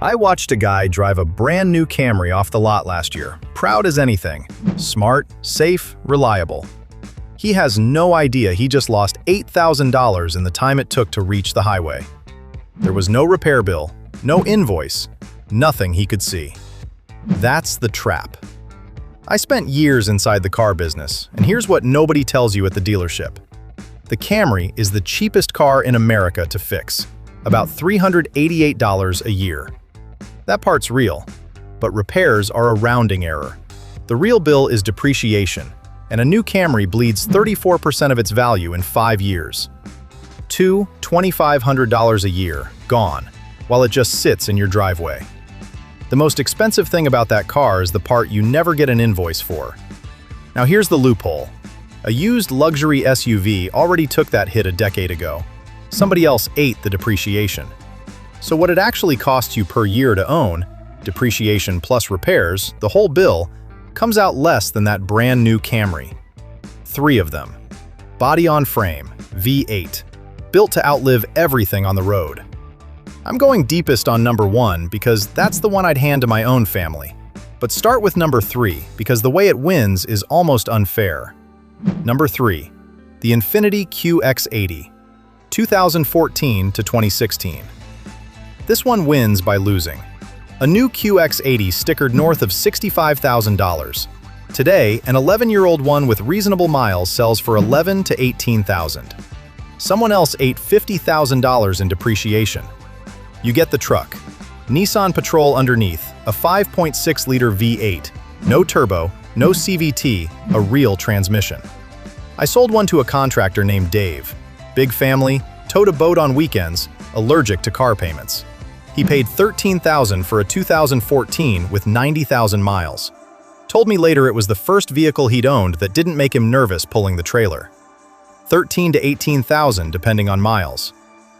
I watched a guy drive a brand new Camry off the lot last year, proud as anything. Smart, safe, reliable. He has no idea he just lost $8,000 in the time it took to reach the highway. There was no repair bill, no invoice, nothing he could see. That's the trap. I spent years inside the car business, and here's what nobody tells you at the dealership. The Camry is the cheapest car in America to fix, about $388 a year. That part's real, but repairs are a rounding error. The real bill is depreciation, and a new Camry bleeds 34% of its value in 5 years. $2,500 a year, gone, while it just sits in your driveway. The most expensive thing about that car is the part you never get an invoice for. Now here's the loophole. A used luxury SUV already took that hit a decade ago. Somebody else ate the depreciation. So what it actually costs you per year to own, depreciation plus repairs, the whole bill, comes out less than that brand new Camry. 3 of them. Body on frame, V8, built to outlive everything on the road. I'm going deepest on number 1 because that's the one I'd hand to my own family. But start with number 3 because the way it wins is almost unfair. Number 3, the Infiniti QX80, 2014 to 2016. This one wins by losing. A new QX80 stickered north of $65,000. Today, an 11-year-old one with reasonable miles sells for $11,000 to $18,000. Someone else ate $50,000 in depreciation. You get the truck. Nissan Patrol underneath, a 5.6-liter V8, no turbo, no CVT, a real transmission. I sold one to a contractor named Dave. Big family, towed a boat on weekends, allergic to car payments. He paid $13,000 for a 2014 with 90,000 miles. Told me later it was the first vehicle he'd owned that didn't make him nervous pulling the trailer. $13,000 to $18,000 depending on miles.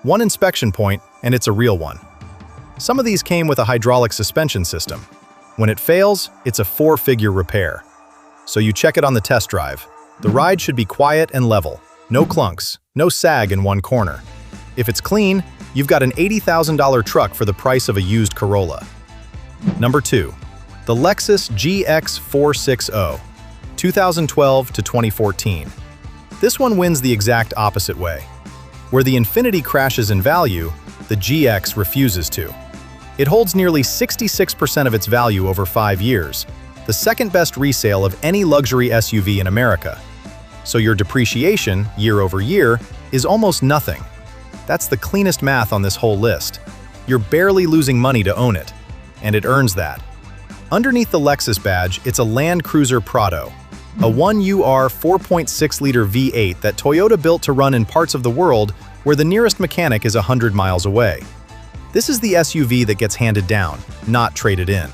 One inspection point, and it's a real one. Some of these came with a hydraulic suspension system. When it fails, it's a 4-figure repair. So you check it on the test drive. The ride should be quiet and level. No clunks, no sag in one corner. If it's clean, you've got an $80,000 truck for the price of a used Corolla. Number 2, the Lexus GX460, 2012 to 2014. This one wins the exact opposite way. Where the Infiniti crashes in value, the GX refuses to. It holds nearly 66% of its value over 5 years, the second best resale of any luxury SUV in America. So your depreciation, year over year, is almost nothing. That's the cleanest math on this whole list. You're barely losing money to own it, and it earns that. Underneath the Lexus badge, it's a Land Cruiser Prado, a 1UR 4.6-liter V8 that Toyota built to run in parts of the world where the nearest mechanic is 100 miles away. This is the SUV that gets handed down, not traded in.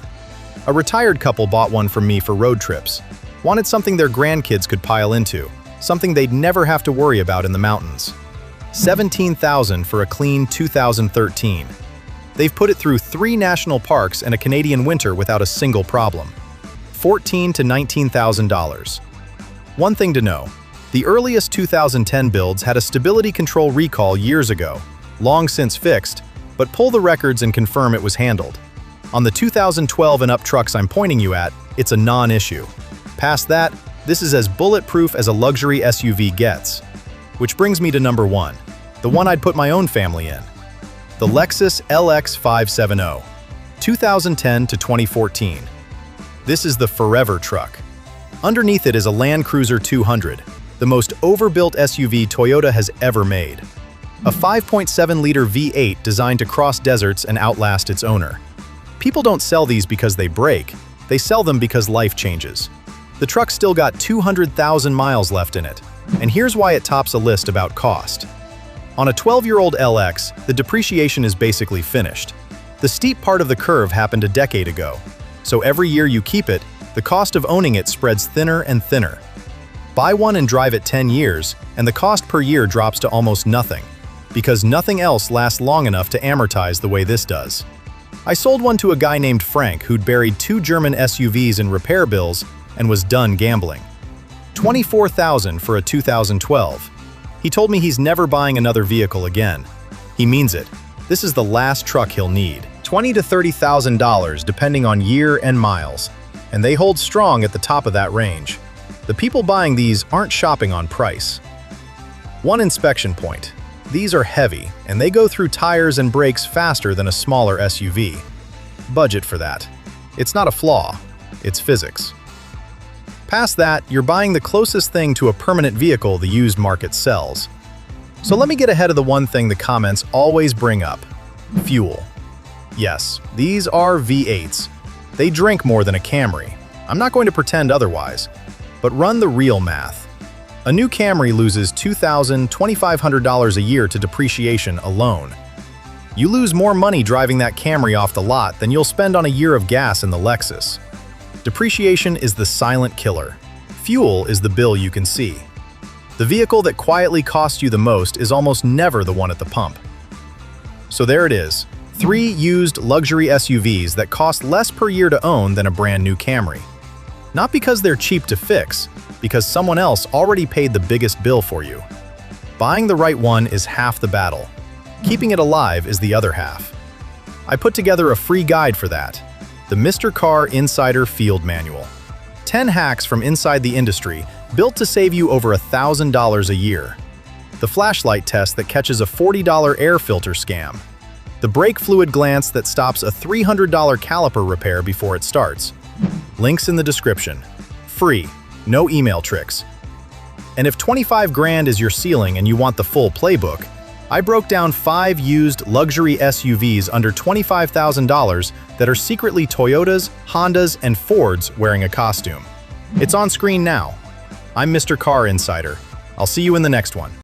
A retired couple bought one from me for road trips. Wanted something their grandkids could pile into, something they'd never have to worry about in the mountains. $17,000 for a clean 2013. They've put it through 3 national parks and a Canadian winter without a single problem. $14,000 to $19,000. One thing to know, the earliest 2010 builds had a stability control recall years ago, long since fixed, but pull the records and confirm it was handled. On the 2012 and up trucks I'm pointing you at, it's a non-issue. Past that, this is as bulletproof as a luxury SUV gets. Which brings me to number 1, the one I'd put my own family in. The Lexus LX 570, 2010 to 2014. This is the forever truck. Underneath it is a Land Cruiser 200, the most overbuilt SUV Toyota has ever made. A 5.7-liter V8 designed to cross deserts and outlast its owner. People don't sell these because they break, they sell them because life changes. The truck's still got 200,000 miles left in it, and here's why it tops a list about cost. On a 12-year-old LX, the depreciation is basically finished. The steep part of the curve happened a decade ago, so every year you keep it, the cost of owning it spreads thinner and thinner. Buy one and drive it 10 years, and the cost per year drops to almost nothing, because nothing else lasts long enough to amortize the way this does. I sold one to a guy named Frank who'd buried 2 German SUVs in repair bills and was done gambling. $24,000 for a 2012. He told me he's never buying another vehicle again. He means it. This is the last truck he'll need, $20,000 to $30,000 depending on year and miles, and they hold strong at the top of that range. The people buying these aren't shopping on price. One inspection point. These are heavy, and they go through tires and brakes faster than a smaller SUV. Budget for that. It's not a flaw, it's physics. Past that, you're buying the closest thing to a permanent vehicle the used market sells. So let me get ahead of the one thing the comments always bring up: fuel. Yes, these are V8s. They drink more than a Camry. I'm not going to pretend otherwise, but run the real math. A new Camry loses $2,000 to $2,500 a year to depreciation alone. You lose more money driving that Camry off the lot than you'll spend on a year of gas in the Lexus. Depreciation is the silent killer. Fuel is the bill you can see. The vehicle that quietly costs you the most is almost never the one at the pump. So there it is. 3 used luxury SUVs that cost less per year to own than a brand new Camry. Not because they're cheap to fix, because someone else already paid the biggest bill for you. Buying the right one is half the battle. Keeping it alive is the other half. I put together a free guide for that. The Mr. Car Insider Field Manual. 10 hacks from inside the industry, built to save you over $1,000 a year. The flashlight test that catches a $40 air filter scam. The brake fluid glance that stops a $300 caliper repair before it starts. Links in the description. Free, no email tricks. And if 25 grand is your ceiling and you want the full playbook, I broke down 5 used luxury SUVs under $25,000 that are secretly Toyotas, Hondas, and Fords wearing a costume. It's on screen now. I'm Mr. Car Insider. I'll see you in the next one.